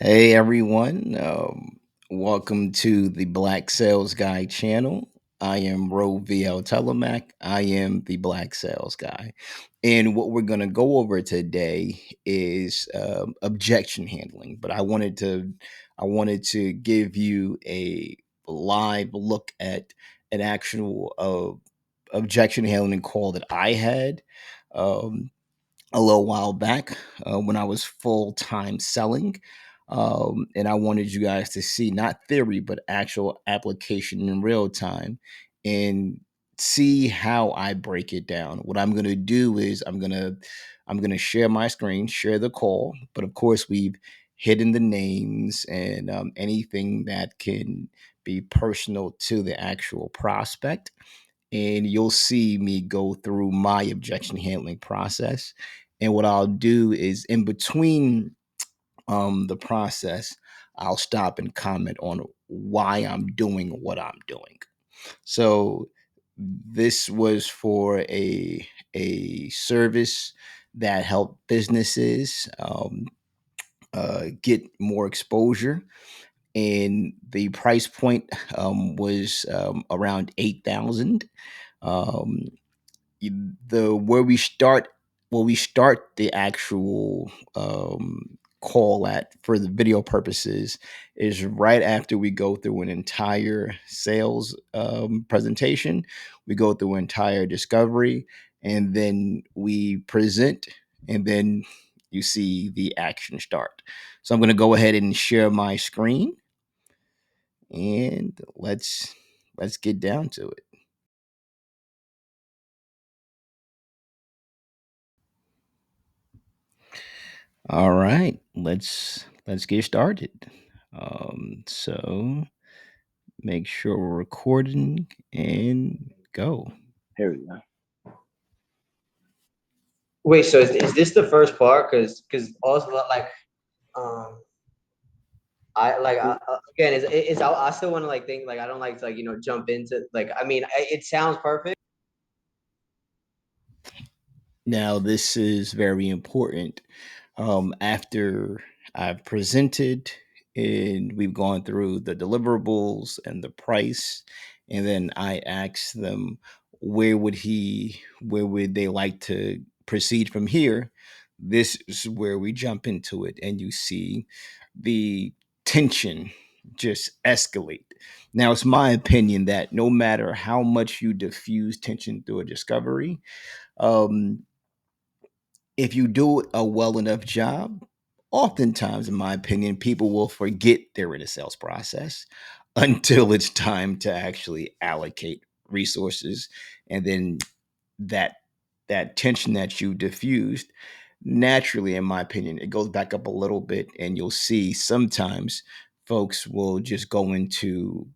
Hey everyone, welcome to the Black Sales Guy channel. I am Ro VL Telemac. I am the Black Sales Guy. And what we're going to go over today is objection handling. But I wanted to give you a live look at an actual objection handling call that I had. Um, a little while back when I was full time selling. And I wanted you guys to see not theory, but actual application in real time and see how I break it down. What I'm going to do is I'm going to share my screen, share the call, but of course we've hidden the names and anything that can be personal to the actual prospect, and you'll see me go through my objection handling process. And what I'll do is in between the process, I'll stop and comment on why I'm doing what I'm doing. So this was for a service that helped businesses get more exposure, and the price point was around 8,000. Um, the where we start the actual call at for the video purposes is right after we go through an entire sales presentation. We go through entire discovery, and then we present, and then you see the action start. So I'm going to go ahead and share my screen, and let's get down to it. All right, let's get started. So make sure we're recording and go. Here we go. Wait, so is this the first part? Because also like um again is I still want to like think like I don't like to like jump into like I mean it sounds perfect. Now this is very important. After I've presented and we've gone through the deliverables and the price, and then I ask them where would they like to proceed from here. This is where we jump into it, and you see the tension just escalate. Now, it's my opinion that no matter how much you diffuse tension through a discovery, um, if you do a well enough job, oftentimes, in my opinion, people will forget they're in a sales process until it's time to actually allocate resources, and then that that tension that you diffused naturally, in my opinion, it goes back up a little bit, and you'll see sometimes folks will just go into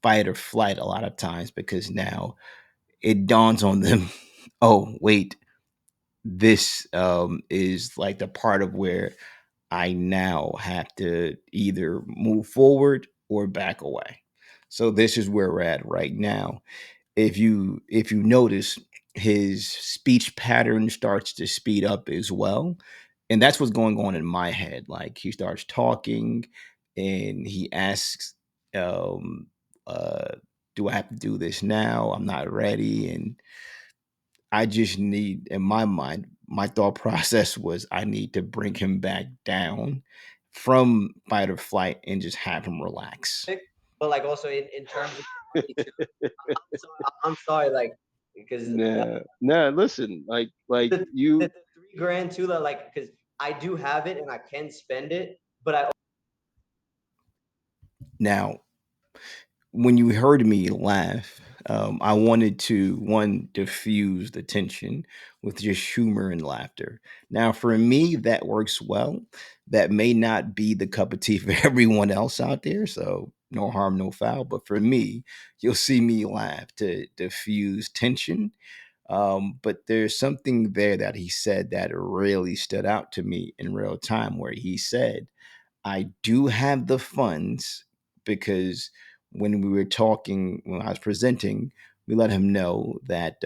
fight or flight a lot of times because now it dawns on them, oh wait, this is like the part of where I now have to either move forward or back away. So this is where we're at right now. If you notice, his speech pattern starts to speed up as well, and that's what's going on in my head. Like he starts talking, and he asks, um, uh, "Do I have to do this now? I'm not ready." And I just need, in my mind, my thought process was I need to bring him back down from fight or flight and just have him relax. But like also in terms of money too, I'm sorry like because Nah, nah. Listen, like the you. 3 grand too that like because I do have it and I can spend it, but I Now, when you heard me laugh, I wanted to one diffuse the tension with just humor and laughter. Now, for me, that works well. That may not be the cup of tea for everyone else out there, so no harm, no foul. But for me, you'll see me laugh to diffuse tension. But there's something there that he said that really stood out to me in real time, where he said, I do have the funds because when we were talking, when I was presenting, we let him know that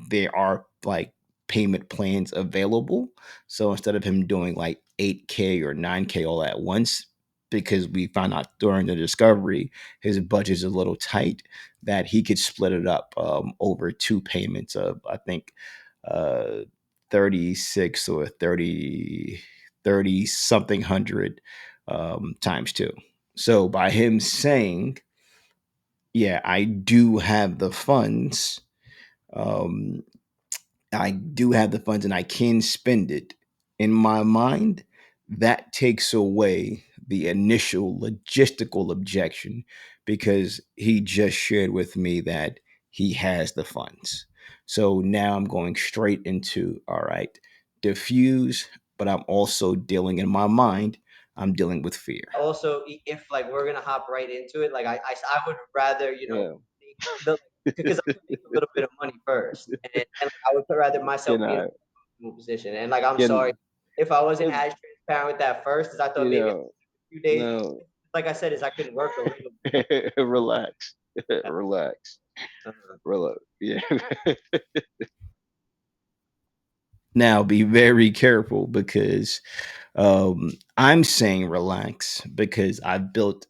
there are like payment plans available. So instead of him doing like 8K or 9K all at once because we found out during the discovery his budget's a little tight, that he could split it up over two payments of, I think, uh, 36 or 30 something hundred times two. So by him saying, yeah, I do have the funds, um, I do have the funds and I can spend it. In my mind, that takes away the initial logistical objection because he just shared with me that he has the funds. So now I'm going straight into, all right, diffuse, but I'm also dealing in my mind, I'm dealing with fear. Also, if like we're gonna hop right into it, like I would rather, Yeah. make the because I can make a little bit of money first, and like, I would rather myself Can be in a I comfortable position. And like I'm sorry can if I wasn't and as transparent with that first, because I thought you maybe know a few days. no Like I said, is I couldn't work a little relax. Relax. bit. Relax. Yeah. Now be very careful because I'm saying relax because I've built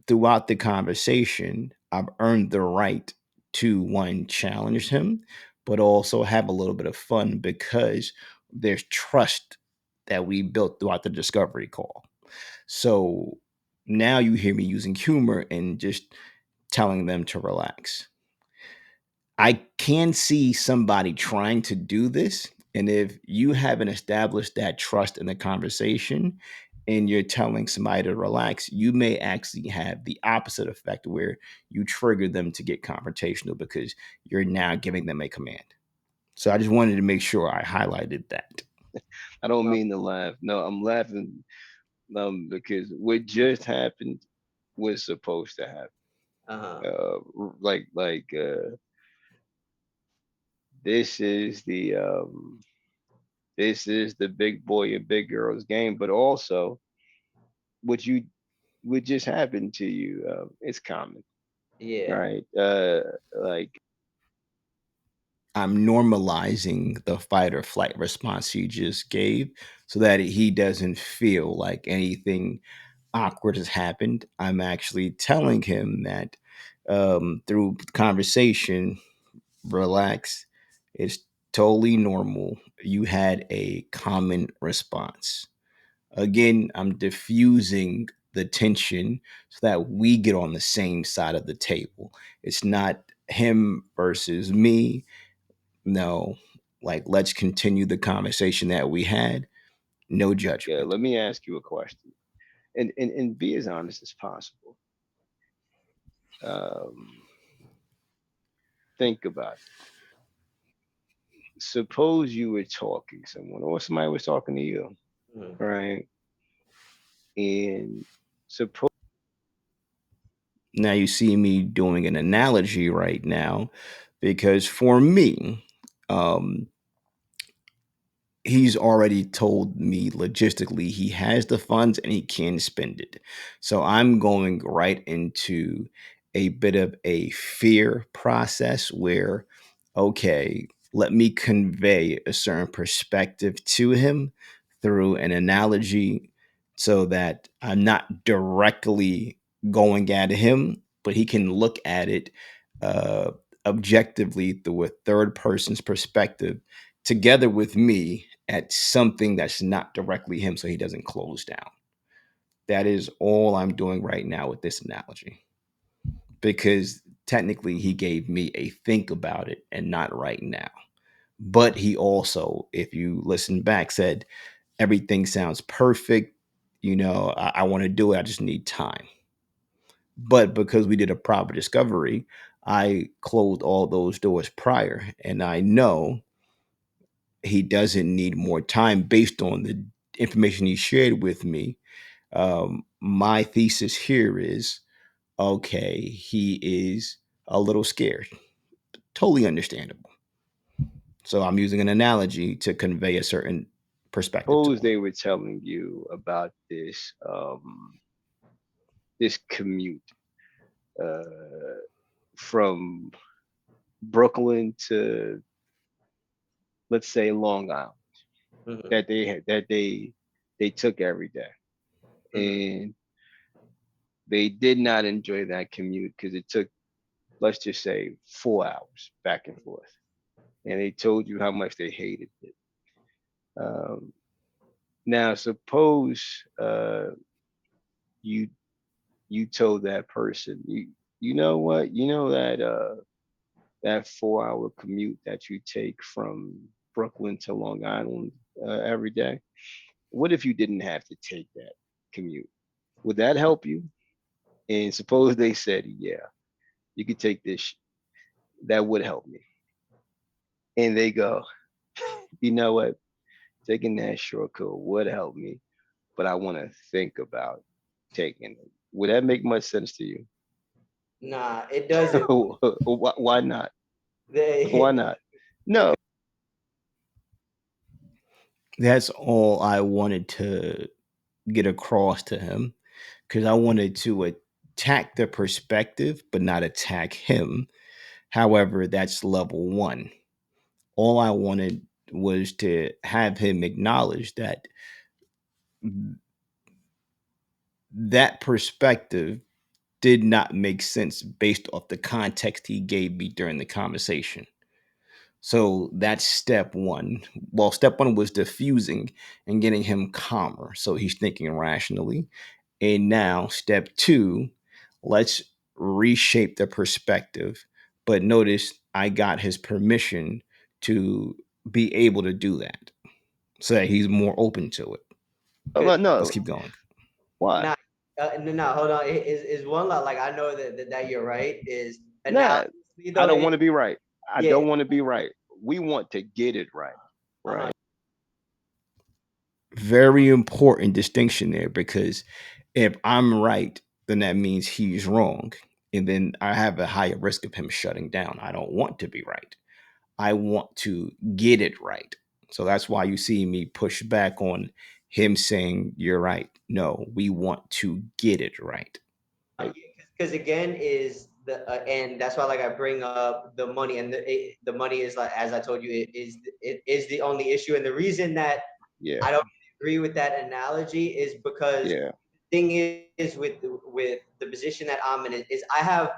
throughout the conversation, I've earned the right to one, challenge him, but also have a little bit of fun because there's trust that we built throughout the discovery call. So now you hear me using humor and just telling them to relax. I can see somebody trying to do this. And if you haven't established that trust in the conversation and you're telling somebody to relax, you may actually have the opposite effect where you trigger them to get confrontational because you're now giving them a command. So I just wanted to make sure I highlighted that. I don't mean to laugh. No, I'm laughing because what just happened was supposed to happen. Uh-huh. Like this is the this is the big boy and big girls game, but also what you what just happened to you, it's common, Yeah. right? Like I'm normalizing the fight or flight response he just gave so that he doesn't feel like anything awkward has happened. I'm actually telling him that through conversation, relax. It's totally normal. You had a common response. Again, I'm diffusing the tension so that we get on the same side of the table. It's not him versus me. No, like let's continue the conversation that we had. No judgment. let me ask you a question, and be as honest as possible. Um, think about it. Suppose you were talking to someone, or somebody was talking to you, Mhm. right? And suppose Now you see me doing an analogy right now because for me, um, he's already told me logistically he has the funds and he can spend it. So I'm going right into a bit of a fear process where, okay, let me convey a certain perspective to him through an analogy so that I'm not directly going at him, but he can look at it uh, objectively through a third person's perspective together with me at something that's not directly him so he doesn't close down. That is all I'm doing right now with this analogy because technically he gave me a think about it and not right now. But he also, if you listen back, said everything sounds perfect. I want to do it. I just need time. But because we did a proper discovery, I closed all those doors prior. And I know he doesn't need more time based on the information he shared with me. My thesis here is okay, he is a little scared. Totally understandable. So I'm using an analogy to convey a certain perspective to him. they were telling you about this commute uh, from Brooklyn to, let's say, Long Island, Mhm. that they they took every day, Mhm. and they did not enjoy that commute because it took, let's just say, 4 hours back and forth, and they told you how much they hated it. Um, Now, suppose you you told that person, you know what, you know that 4 hour commute that you take from Brooklyn to Long Island every day. What if you didn't have to take that commute? Would that help you? And suppose they said, yeah, you could take this. That would help me. And they go, you know what? Taking that shortcut would help me, but I want to think about taking it. Would that make much sense to you? Nah, it doesn't. Why not? Why They, not? No. That's all I wanted to get across to him because I wanted to attack the perspective, but not attack him. However, that's level one. All I wanted was to have him acknowledge that that perspective did not make sense based off the context he gave me during the conversation. So that's step one. Well, step one was diffusing and getting him calmer. So he's thinking rationally. And now, step two, let's reshape the perspective. But notice I got his permission to be able to do that so that he's more open to it. cause Let's No. keep going. Why? nah, no, hold on. Is one like I know that you're right. Is Nah. analogy I though? don't want to be right. I Yeah. don't want to be right. We want to get it right. Uh-huh. Right. Very important distinction there because if I'm right, then that means he's wrong. And then I have a higher risk of him shutting down. I don't want to be right. I want to get it right. So that's why you see me push back on him saying, you're right. No, we want to get it right. Because again is the and that's why like I bring up the money and the money is like as I told you it is the only issue and the reason that Yeah. I don't agree with that analogy is because Yeah. the thing is with the position that I'm in is I have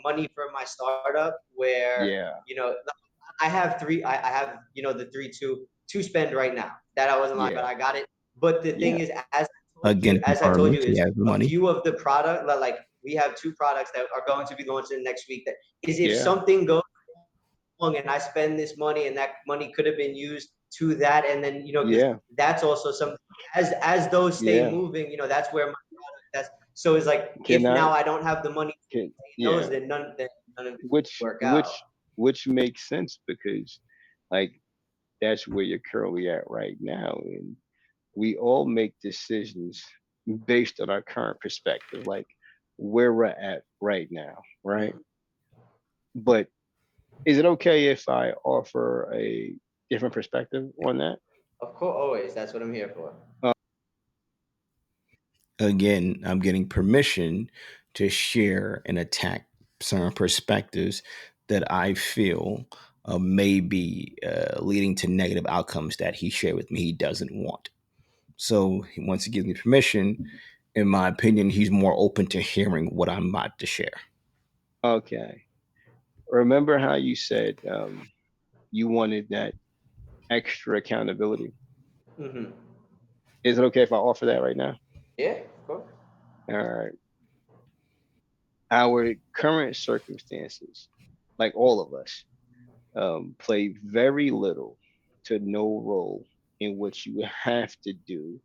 money for my startup where Yeah. I have I have the three to spend right now that I wasn't lying but Yeah. I got it but the thing Yeah. is Again, as I told confirming you he is has the a money. few of the product like we have two products that are going to be launching next week that is if Yeah. something goes wrong and I spend this money and that money could have been used to that and then because Yeah. that's also something as those stay Yeah. moving that's where my product that's so it's like Can if now I? I don't have the money to Can maintain those yeah. then none of it Which work out. which which makes sense because like that's where you're currently at right now, and we all make decisions based on our current perspective, like where we're at right now, right? Mhm. But is it okay if I offer a different perspective on that? Of course, always. That's what I'm here for. Uh, Again, I'm getting permission to share and attack certain perspectives that I feel may be leading to negative outcomes that he shared with me he doesn't want. So once he gives me permission, in my opinion, he's more open to hearing what I'm about to share. okay. Remember how you said you wanted that extra accountability? Hmm. Is it okay if I offer that right now? Yeah, of course. All right. Our current circumstances, like all of us, play very little to no role in what you have to do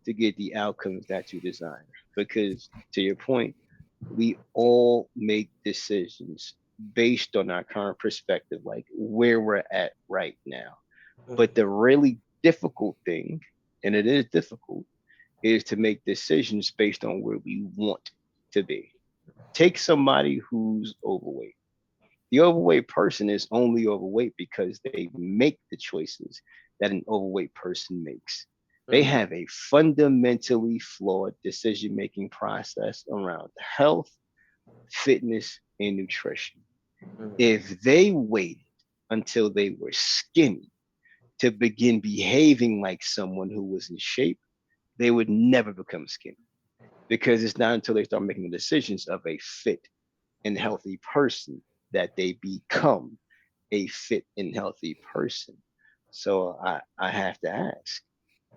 to get the outcomes that you desire. Because to your point, we all make decisions based on our current perspective, like where we're at right now. But Hmm. the really difficult thing, and it is difficult, is to make decisions based on where we want to be. Take somebody who's overweight. The overweight person is only overweight because they make the choices that an overweight person makes. They Hmm. have a fundamentally flawed decision making process around health, fitness, and nutrition. Hmm. If they waited until they were skinny to begin behaving like someone who was in shape, they would never become skinny because it's not until they start making the decisions of a fit and healthy person that they become a fit and healthy person. So I have to ask,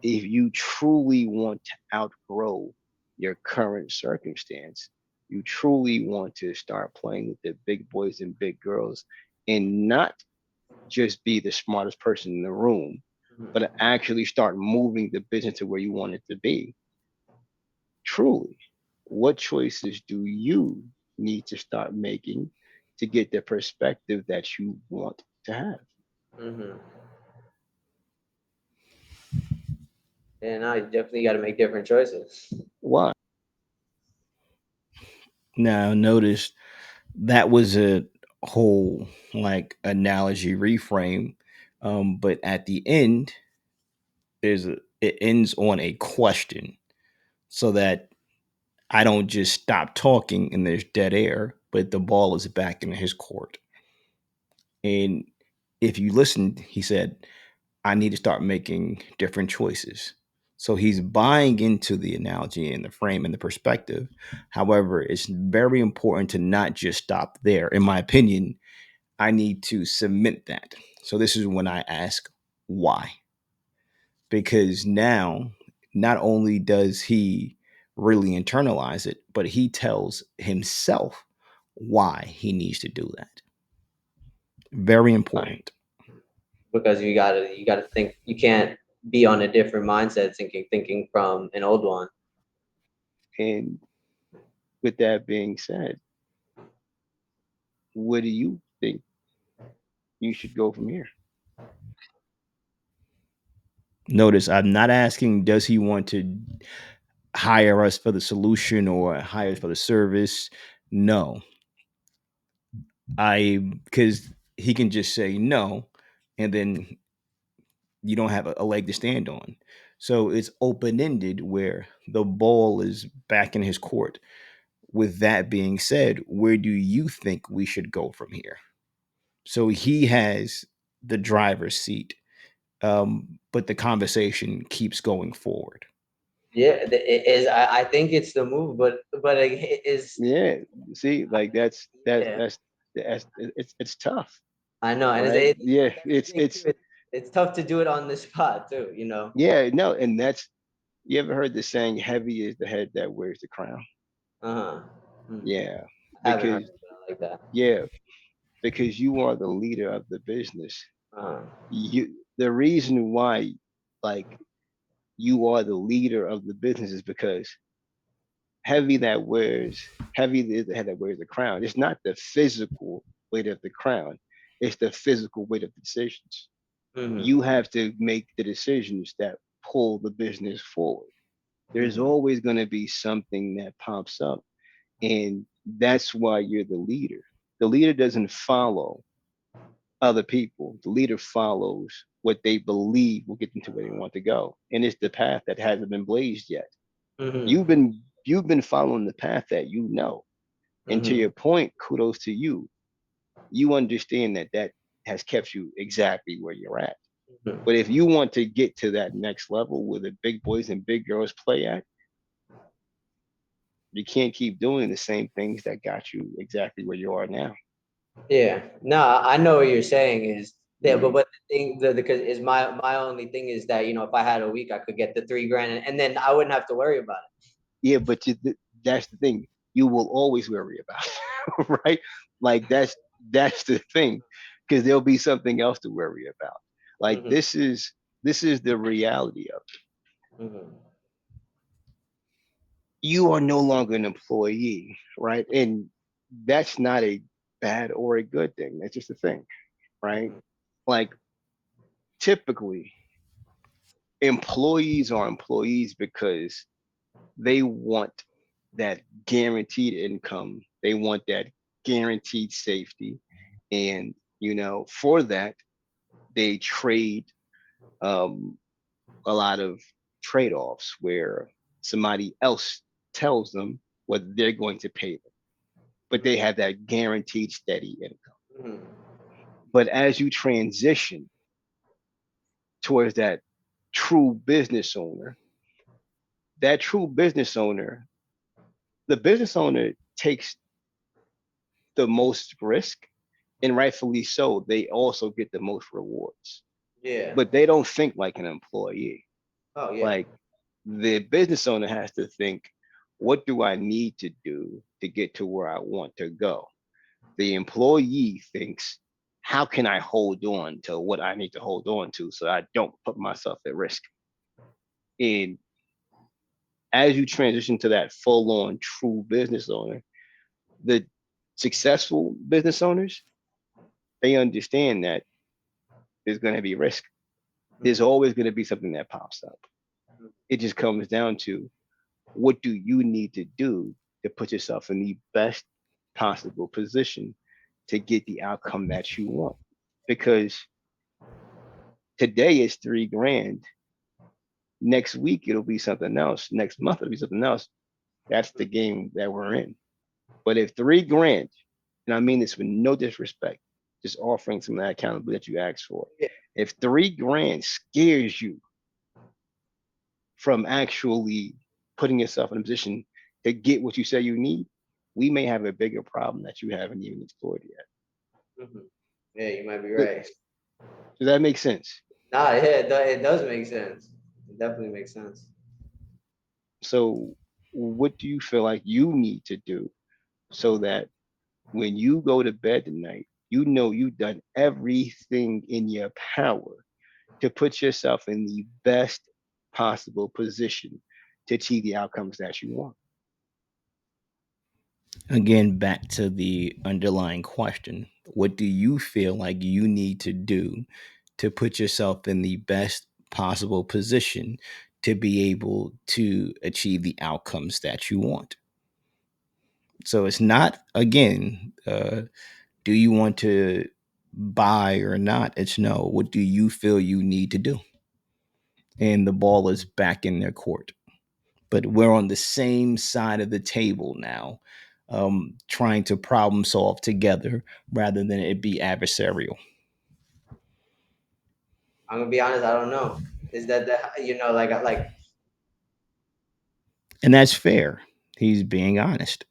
if you truly want to outgrow your current circumstance, you truly want to start playing with the big boys and big girls and not just be the smartest person in the room, but Mhm. actually start moving the business to where you want it to be, truly, what choices do you need to start making to get the perspective that you want to have? Mhm. And now you definitely got to make different choices. Why? Now, notice that was a whole like analogy reframe, but at the end, it ends on a question, so that I don't just stop talking and there's dead air, but the ball is back in his court. And if you listened, he said, I need to start making different choices. So he's buying into the analogy and the frame and the perspective. However, it's very important to not just stop there. In my opinion, I need to cement that. So this is when I ask why. Because now, not only does he really internalize it, but he tells himself why he needs to do that. Very Why? important. Because you gotta think. You can't be on a different mindset thinking from an old one. And with that being said, what do you think you should go from here? Notice I'm not asking, does he want to hire us for the solution or hire us for the service? No. Because he can just say no, and then you don't have a leg to stand on. So it's open ended where the ball is back in his court. With that being said, where do you think we should go from here? So he has the driver's seat, but the conversation keeps going forward. Yeah, it is. I think it's the move, but it is. Yeah, see, like Yeah, it's tough, I know, and right? Yeah, that's the thing too. It's tough to do it on the spot too. You know. yeah, no, and that's, you ever heard the saying, heavy is the head that wears the crown? Uh huh. Yeah, I haven't heard because it like that. yeah, because you are the leader of the business. Uh The reason why, like, you are the leader of the business is because heavy is the head that wears the crown. It's not the physical weight of the crown, it's the physical weight of the decisions. huh. You have to make the decisions that pull the business forward. There's Hmm. always going to be something that pops up, and that's why you're the leader. The leader doesn't follow other people. The leader follows what they believe will get them to where they want to go, and it's the path that hasn't been blazed yet. Hmm. You've been following the path that you know, and to Hmm. your point, kudos to you. You understand that that has kept you exactly where you're at. But if you want to get to that next level where the big boys and big girls play at, you can't keep doing the same things that got you exactly where you are now. Yeah. No, I know what you're saying is that, but Mm. but the thing, because is my only thing is that if I had a week, I could get the 3 grand, and then I wouldn't have to worry about Yeah, but that's the thing. You will always worry about it, right? Like that's the thing, because there'll be something else to worry about. it. Like this is the reality of it. Hmm. You are no longer an employee, right? And that's not a bad or a good thing. That's just a thing, right? Hmm. Like, typically, employees are employees because they want that guaranteed income. They want that guaranteed safety. And, for that, they trade um, a lot of trade offs where somebody else tells them what they're going to pay them, but they have that guaranteed steady income. Hmm. But as you transition towards that true business owner, that true business owner, the business owner takes the most risk, and rightfully so. They also get the most rewards, Yeah. but they don't think like an employee. Oh yeah. Like the business owner has to think, what do I need to do to get to where I want to go? The employee thinks, how can I hold on to what I need to hold on to so I don't put myself at risk? And as you transition to that full on true business owner, the successful business owners, they understand that there's going to be risk. There's Mm-hmm. always going to be something that pops up. It just comes down to, what do you need to do to put yourself in the best possible position to get the outcome that you want? Because today is 3 grand. Next week it'll be something else. Next month it'll be something else. That's the game that we're in. But if 3 grand, and I mean this with no disrespect, just offering some of that accountability that you asked for. Yeah. If 3 grand scares you from actually putting yourself in a position to get what you say you need, we may have a bigger problem that you haven't even explored yet. Mm-hmm. Yeah, you might be Does right. that make sense? Nah, yeah, it does make sense. It definitely makes sense. So, what do you feel like you need to do so that when you go to bed tonight, you know you've done everything in your power to put yourself in the best possible position to achieve the outcomes that you want? Again, back to the underlying question. What do you feel like you need to do to put yourself in the best possible position to be able to achieve the outcomes that you want? So it's not, again, do you want to buy or not? It's no, what do you feel you need to do? And the ball is back in their court. But we're on the same side of the table now, trying to problem solve together rather than it be adversarial. I'm gonna be honest. I don't know. Is that like And that's fair. He's being honest.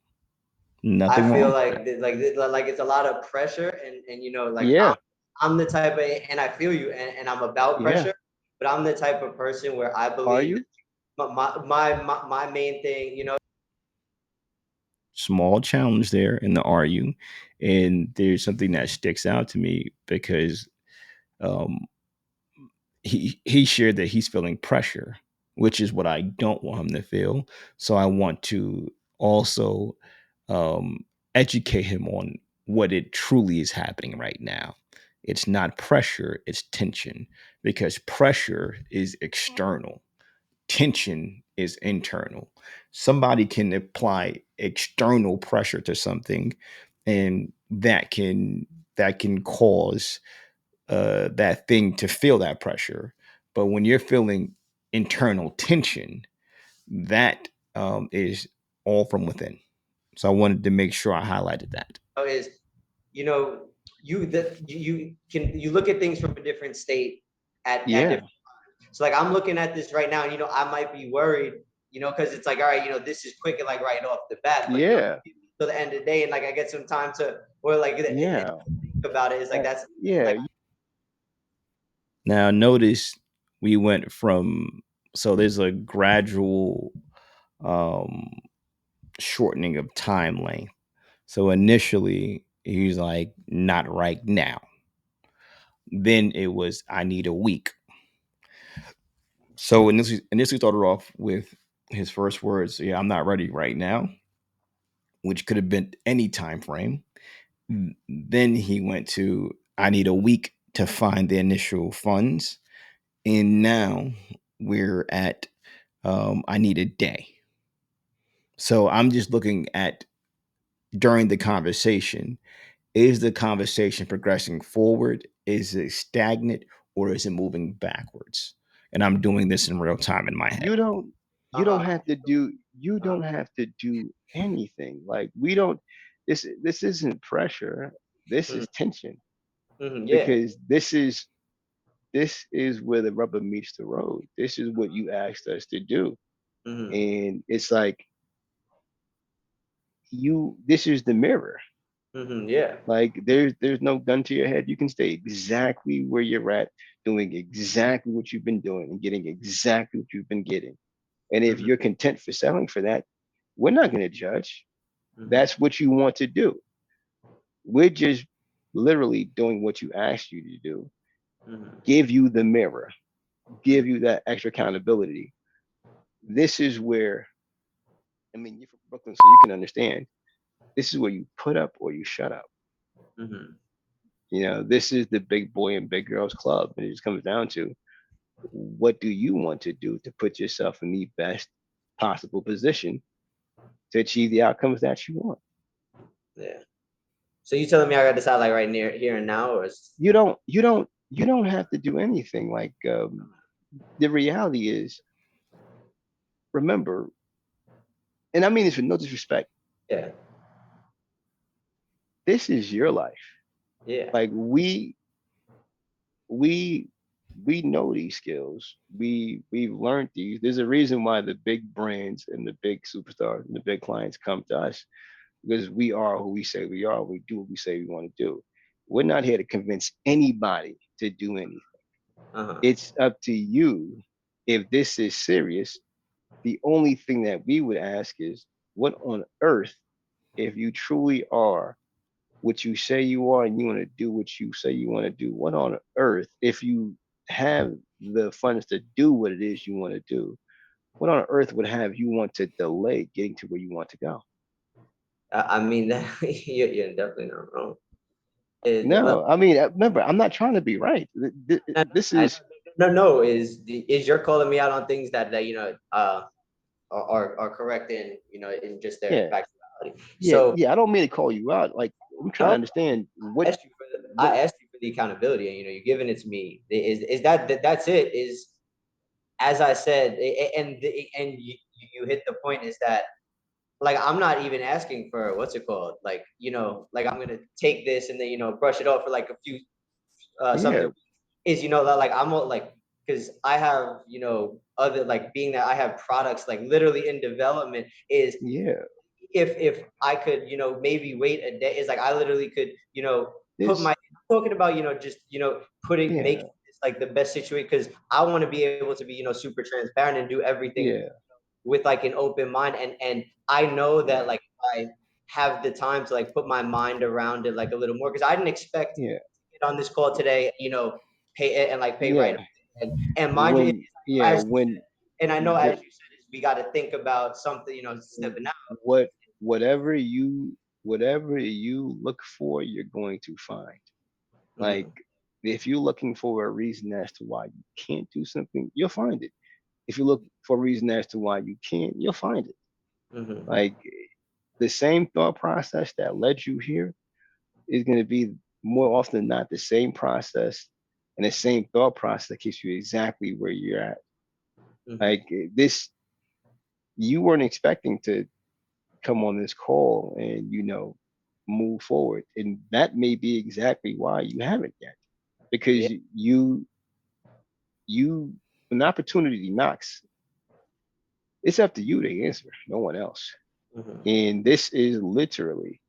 I Nothing feel wrong. like like it's a lot of pressure, and like Yeah, I'm the type of, and I feel you, and I'm about yeah. pressure, but I'm the type of person where I Are believe that you? my main thing, Small challenge there in the RU. And there's something that sticks out to me because um, he shared that he's feeling pressure, which is what I don't want him to feel. So I want to also um, educate him on what it truly is happening right now. It's not pressure, it's tension, because pressure is external, tension is internal. Somebody can apply external pressure to something, and that can cause that thing to feel that pressure. But when you're feeling internal tension, that is all from within. So I wanted to make sure I highlighted that. is you know you can you look at things from a different state at Yeah, different. So like I'm looking at this right now, and I might be worried, because it's like, all right, this is quick and like right off the bat, but yeah, till the end of the day, and like I get some time to, or like yeah, think about it. It's like that's yeah. like Now, notice we went from, so there's a gradual um, shortening of time length. So initially, he's like, not right now. Then it was, I need a week. So initially started off with his first words, yeah, I'm not ready right now, which could have been any time frame. Then he went to, I need a week to find the initial funds. And now we're at, I need a day. So I'm just looking at during the conversation, is the conversation progressing forward? Is it stagnant or is it moving backwards? And I'm doing this in real time in my head. You don't. You don't uh-huh, have to do. You uh-huh. don't have to do anything. Like we don't. This isn't pressure. This Mhm, is tension, yeah. because this is where the rubber meets the road. This is what you asked us to do. Mm-hmm. And it's like, this is the mirror. Mm-hmm. Yeah. Like there's no gun to your head. You can stay exactly where you're at, doing exactly what you've been doing and getting exactly what you've been getting. And if Mm-hmm. you're content for selling for that, we're not going to judge. Mm-hmm. That's what you want to do. We're just literally doing what you asked you to do. Mm-hmm. Give you the mirror, give you that extra accountability. This is where, I mean, you're from Brooklyn, so you can understand. This is where you put up or you shut up. Mm-hmm. This is the big boy and big girls club. And it just comes down to, what do you want to do to put yourself in the best possible position to achieve the outcomes that you want? Yeah. So you telling me I got to decide like right near here and now, or is You don't have to do anything. Like, the reality is, remember, and I mean this with no disrespect, yeah, this is your life. yeah, Like, we we know these skills. We've learned these. There's a reason why the big brands and the big superstars and the big clients come to us, because we are who we say we are. We do what we say we want to do. We're not here to convince anybody to do anything. uh-huh, It's up to you. If this is serious, the only thing that we would ask is, what on earth, if you truly are what you say you are and you want to do what you say you want to do, what on earth, if you have the funds to do what it is you want to do, what on earth would have you want to delay getting to where you want to go? I mean that you're definitely not wrong. It, well, No, I mean, remember, I'm not trying to be right. no, This I, is, no, is you're calling me out on things that are correct in in just their yeah, factuality. yeah, So yeah. I don't mean to call you out. Like, I'm trying to no, understand I asked you for what, the accountability, and you're giving it to me. Is that's it? Is as I said, and you hit the point is that like I'm not even asking for what's it called, like like I'm gonna take this and then brush it off for like a few yeah, something is like I'm like because I have other like being that I have products like literally in development is yeah. if I could maybe wait a day is like I literally could put This, my talking about just putting making yeah, this like the best situation because I want to be able to be super transparent and do everything yeah, with like an open mind and I know yeah, that like I have the time to like put my mind around it like a little more because I didn't expect yeah, to get on this call today pay it and like pay right yeah. away. And mind you Yeah, as when and I know the as you said is we got to think about something stepping out. what whatever you look for, you're going to find. Like, Mm-hmm, if you're looking for a reason as to why you can't do something, you'll find it. If you look for a reason as to why you can, you'll find it. mm-hmm, Like, the same thought process that led you here is going to be more often than not the same process and the same thought process that keeps you exactly where you're at. mm-hmm. Like, this, you weren't expecting to come on this call and move forward, and that may be exactly why you haven't yet, Yeah. because you when opportunity knocks, it's up to you to answer, no one else. Mm-hmm. And this is literally,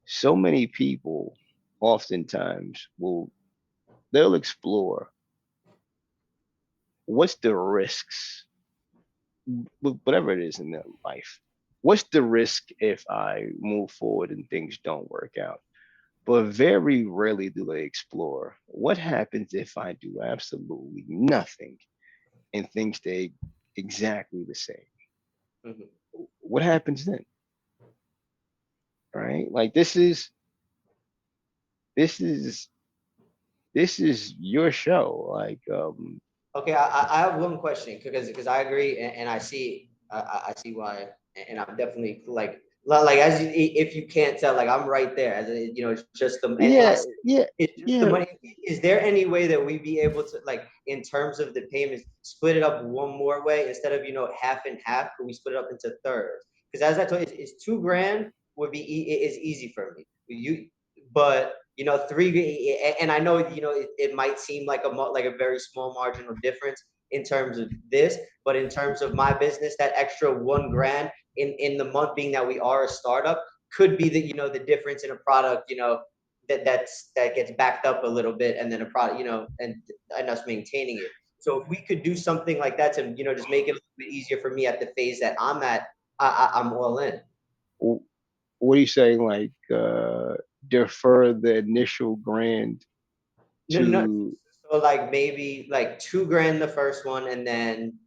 so many people oftentimes they'll explore, what's the risks, whatever it is in their life. What's the risk if I move forward and things don't work out? But very rarely do they explore, what happens if I do absolutely nothing and things stay exactly the same? Mm-hmm. What happens then? Right? Like, this is this is your show. Like, Okay, I have one question because I agree and I see I see why and I'm definitely like as you, if you can't tell like I'm right there as it's just the and I yeah, see yeah, it's just the yeah, money. Is there any way that we be able to like in terms of the payments split it up one more way instead of half and half? Could we split it up into thirds? Because as I told you, it's 2 grand would be is easy for me. But 3 and I know it might seem like like a very small marginal difference in terms of this, but in terms of my business, that extra 1 grand in the month, being that we are a startup, could be the, the difference in a product, that gets backed up a little bit, and then a product, and us maintaining it. So if we could do something like that to, just make it a little bit easier for me at the phase that I'm at, I'm all in. What are you saying? Like defer the initial grand No, no. to? So like maybe like 2 grand the first one, and then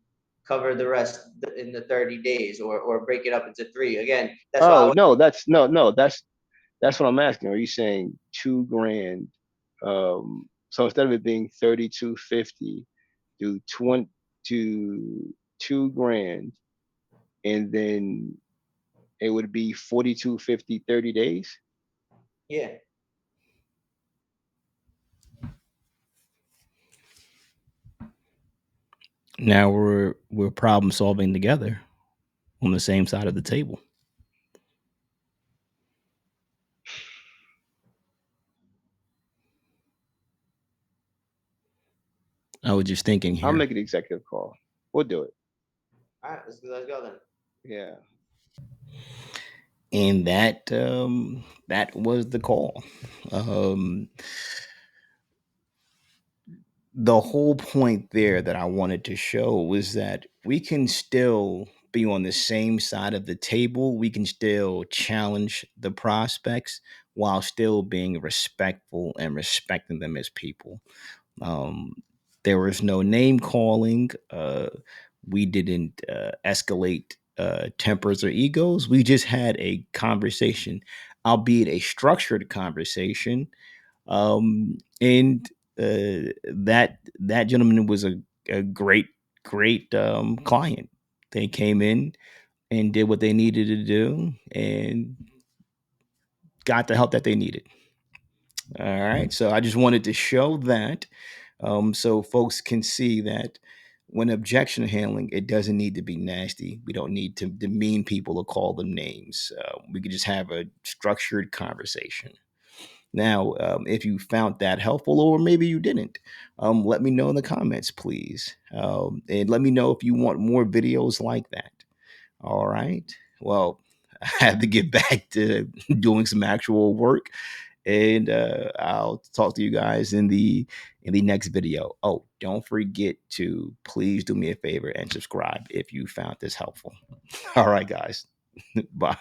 cover the rest in the 30 days, or break it up into three. Again, that's why I Oh was. no, that's no, no. That's what I'm asking. Are you saying 2 grand? So instead of it being 3250, do 20 to 2 grand, and then it would be 4250 30 days. Yeah. Now we're problem solving together on the same side of the table. I was just thinking I'll here. make an executive call. We'll do it. All right, let's go then. Yeah. And that was the call. Um, the whole point there that I wanted to show was that we can still be on the same side of the table. We can still challenge the prospects while still being respectful and respecting them as people. Um, there was no name calling. We didn't escalate tempers or egos. We just had a conversation, albeit a structured conversation. And that gentleman was a great client. They came in and did what they needed to do and got the help that they needed. All right. So I just wanted to show that, so folks can see that when objection handling, it doesn't need to be nasty. We don't need to demean people or call them names. We could just have a structured conversation. Now, if you found that helpful, or maybe you didn't, let me know in the comments, please. And let me know if you want more videos like that. All right. Well, I have to get back to doing some actual work, and I'll talk to you guys in the next video. Oh, don't forget to please do me a favor and subscribe if you found this helpful. All right, guys. Bye.